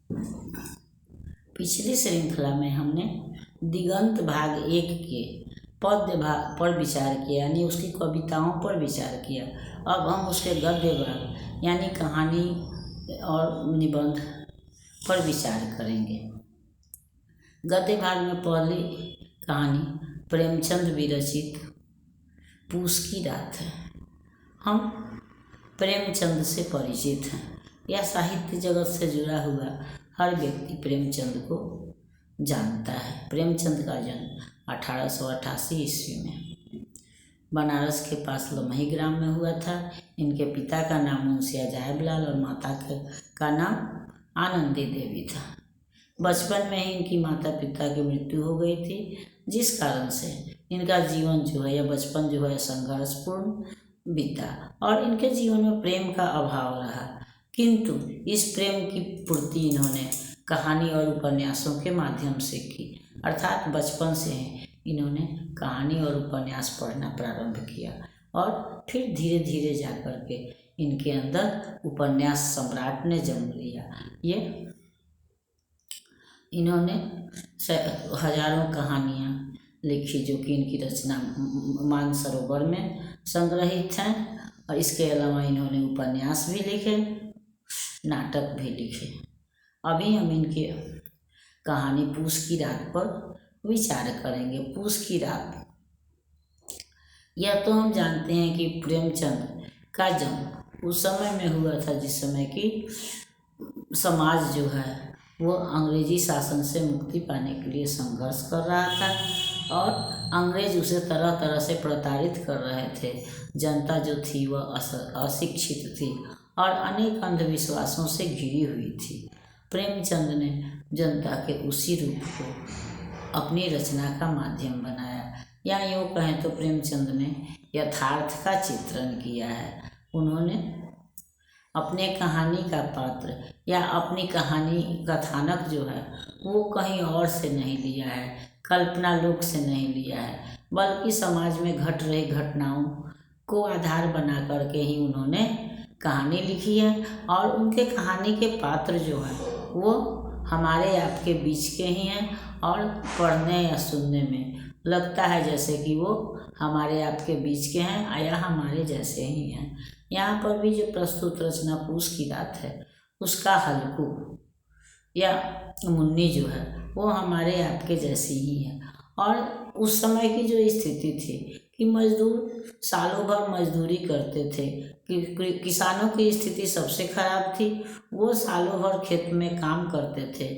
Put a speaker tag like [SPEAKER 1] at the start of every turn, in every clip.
[SPEAKER 1] पिछली श्रृंखला में हमने दिगंत भाग 1 के पद्य भाग पर विचार किया, यानी उसकी कविताओं पर विचार किया। अब हम उसके गद्य भाग यानी कहानी और निबंध पर विचार करेंगे। गद्य भाग में पहली कहानी प्रेमचंद विरचित पूस की रात है। हम प्रेमचंद से परिचित हैं। यह साहित्य जगत से जुड़ा हुआ हर व्यक्ति प्रेमचंद को जानता है। प्रेमचंद का जन्म 1888 ईस्वी में बनारस के पास लमही ग्राम में हुआ था। इनके पिता का नाम मुंशी अजायबलाल और माता का नाम आनंदी देवी था। बचपन में ही इनकी माता पिता की मृत्यु हो गई थी, जिस कारण से इनका जीवन जो है या बचपन जो है संघर्षपूर्ण बीता और इनके जीवन में प्रेम का अभाव रहा। किंतु इस प्रेम की पूर्ति इन्होंने कहानी और उपन्यासों के माध्यम से की, अर्थात बचपन से इन्होंने कहानी और उपन्यास पढ़ना प्रारंभ किया और फिर धीरे धीरे जाकर के इनके अंदर उपन्यास सम्राट ने जन्म लिया। ये इन्होंने हजारों कहानियाँ लिखी जो कि इनकी रचना मानसरोवर में संग्रहित हैं, और इसके अलावा इन्होंने उपन्यास भी लिखे, नाटक भी लिखे। अभी हम इनके कहानी पूस की रात पर विचार करेंगे। पूस की रात, यह तो हम जानते हैं कि प्रेमचंद का जन्म उस समय में हुआ था जिस समय की समाज जो है वो अंग्रेजी शासन से मुक्ति पाने के लिए संघर्ष कर रहा था और अंग्रेज उसे तरह तरह से प्रताड़ित कर रहे थे। जनता जो थी वह अशिक्षित थी और अनेक अंधविश्वासों से घिरी हुई थी। प्रेमचंद ने जनता के उसी रूप को अपनी रचना का माध्यम बनाया, या यूँ कहें तो प्रेमचंद ने यथार्थ का चित्रण किया है। उन्होंने अपने कहानी का पात्र या अपनी कहानी कथानक जो है वो कहीं और से नहीं लिया है, कल्पना लोक से नहीं लिया है, बल्कि समाज में घट रही घटनाओं को आधार बना करके ही उन्होंने कहानी लिखी है। और उनके कहानी के पात्र जो हैं वो हमारे आपके बीच के ही हैं और पढ़ने या सुनने में लगता है जैसे कि वो हमारे आपके बीच के हैं या हमारे जैसे ही हैं। यहाँ पर भी जो प्रस्तुत रचना पूस की रात है उसका हल्कू या मुन्नी जो है वो हमारे आपके जैसी ही है। और उस समय की जो स्थिति थी कि मजदूर सालों भर मजदूरी करते थे, कि किसानों की स्थिति सबसे खराब थी। वो सालों भर खेत में काम करते थे,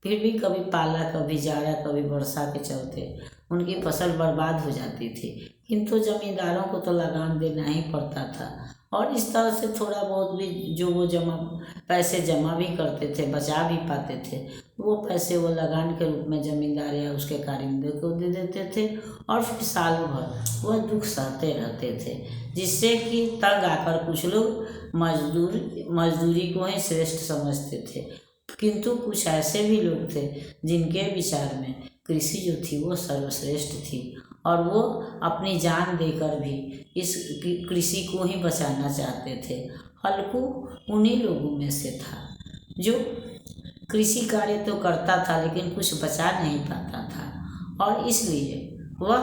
[SPEAKER 1] फिर भी कभी पाला कभी जाड़ा कभी वर्षा के चलते उनकी फसल बर्बाद हो जाती थी। किंतु जमींदारों को तो लगान देना ही पड़ता था और इस तरह से थोड़ा बहुत भी जो वो पैसे जमा भी करते थे, बचा भी पाते थे, वो पैसे वो लगान के रूप में जमींदार या उसके कारिंदे को दे देते थे और फिर सालों भर वह दुख सहते रहते थे, जिससे कि तंग आकर कुछ लोग मजदूरी को ही श्रेष्ठ समझते थे। किंतु कुछ ऐसे भी लोग थे जिनके विचार में कृषि जो थी वो सर्वश्रेष्ठ थी और वो अपनी जान देकर भी इस कृषि को ही बचाना चाहते थे। हल्कू उन्हीं लोगों में से था जो कृषि कार्य तो करता था लेकिन कुछ बचा नहीं पाता था और इसलिए वह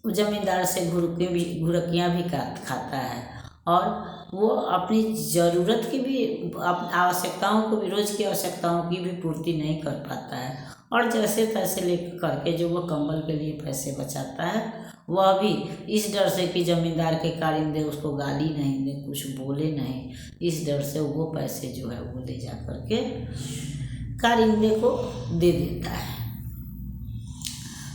[SPEAKER 1] जमींदार से घुरकियाँ भी खाता है और वो अपनी ज़रूरत की भी आवश्यकताओं को भी रोज़ की आवश्यकताओं की भी पूर्ति नहीं कर पाता है और जैसे तैसे लेकर करके जो वो कंबल के लिए पैसे बचाता है वह भी इस डर से कि जमींदार के कारिंदे उसको गाली नहीं दे, कुछ बोले नहीं, इस डर से वो पैसे जो है वो ले जा करके कारिंदे को दे देता है।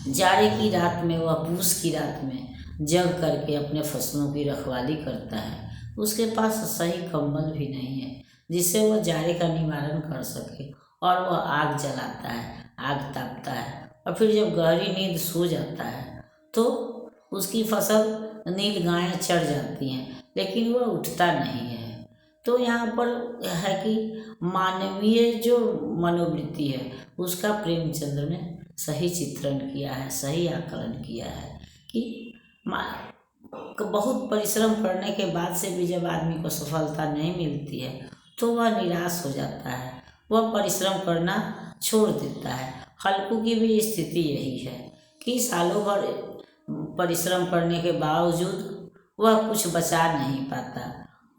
[SPEAKER 1] जाड़े की रात में वह पूस की रात में जग करके अपने फसलों की रखवाली करता है। उसके पास सही कंबल भी नहीं है जिससे वह जाड़े का निवारण कर सके और वह आग जलाता है, आग तापता है और फिर जब गहरी नींद सो जाता है तो उसकी फसल नील गायें चढ़ जाती हैं लेकिन वह उठता नहीं है। तो यहाँ पर है कि मानवीय जो मनोवृत्ति है उसका प्रेमचंद्र ने सही चित्रण किया है, सही आकलन किया है कि बहुत परिश्रम करने के बाद से भी जब आदमी को सफलता नहीं मिलती है तो वह निराश हो जाता है, वह परिश्रम करना छोड़ देता है। हल्कू की भी स्थिति यही है कि सालों भर परिश्रम करने के बावजूद वह कुछ बचा नहीं पाता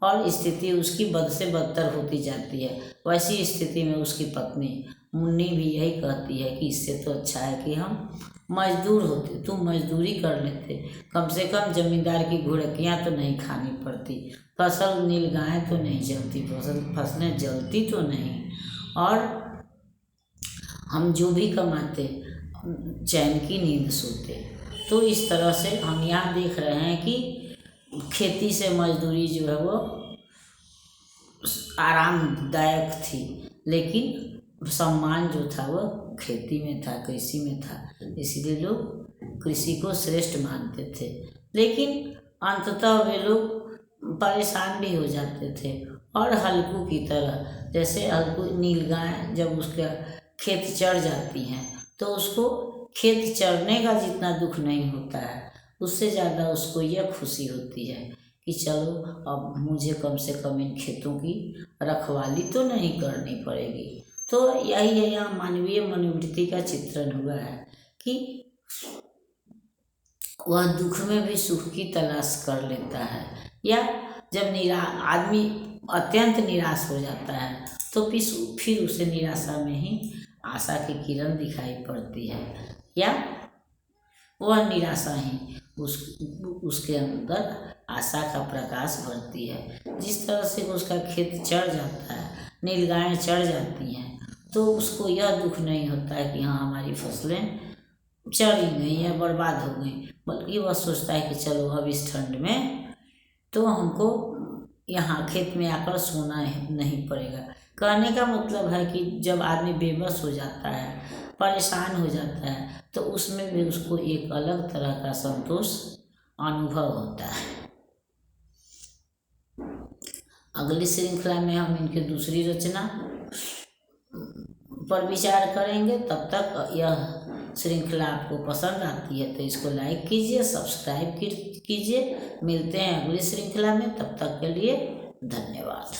[SPEAKER 1] और स्थिति उसकी बद से बदतर होती जाती है। वैसी स्थिति में उसकी पत्नी मुन्नी भी यही कहती है कि इससे तो अच्छा है कि हम मजदूर होते, तुम मजदूरी कर लेते, कम से कम जमींदार की घुड़कियाँ तो नहीं खानी पड़ती, फसल नीलगायें तो नहीं जलती, फसलें जलती तो नहीं, और हम जो भी कमाते चैन की नींद सोते। तो इस तरह से हम यहाँ देख रहे हैं कि खेती से मजदूरी जो है वो आरामदायक थी, लेकिन सम्मान जो था वो खेती में था, कृषि में था, इसीलिए लोग कृषि को श्रेष्ठ मानते थे। लेकिन अंततः वे लोग परेशान भी हो जाते थे और हल्कू की तरह, जैसे हल्कू नीलगाय जब उसका खेत चढ़ जाती हैं तो उसको खेत चढ़ने का जितना दुख नहीं होता है, उससे ज़्यादा उसको यह खुशी होती है कि चलो अब मुझे कम से कम इन खेतों की रखवाली तो नहीं करनी पड़ेगी। तो यही है, यहाँ मानवीय मनोवृत्ति का चित्रण हुआ है कि वह दुख में भी सुख की तलाश कर लेता है, या जब आदमी अत्यंत निराश हो जाता है तो फिर उसे निराशा में ही आशा की किरण दिखाई पड़ती है, या वह निराशा ही उसके अंदर आशा का प्रकाश भरती है। जिस तरह से उसका खेत चढ़ जाता है, नीलगायें चढ़ जाती हैं, तो उसको यह दुख नहीं होता है कि हाँ हमारी फसलें चढ़ गई या बर्बाद हो गई, बल्कि वह सोचता है कि चलो अब इस ठंड में तो हमको यहाँ खेत में आकर सोना नहीं पड़ेगा। कहने का मतलब है कि जब आदमी बेबस हो जाता है, परेशान हो जाता है, तो उसमें भी उसको एक अलग तरह का संतोष अनुभव होता है। अगली श्रृंखला में हम इनकी दूसरी रचना पर विचार करेंगे। तब तक यह श्रृंखला आपको पसंद आती है तो इसको लाइक कीजिए, सब्सक्राइब कीजिए। मिलते हैं अगली श्रृंखला में, तब तक के लिए धन्यवाद।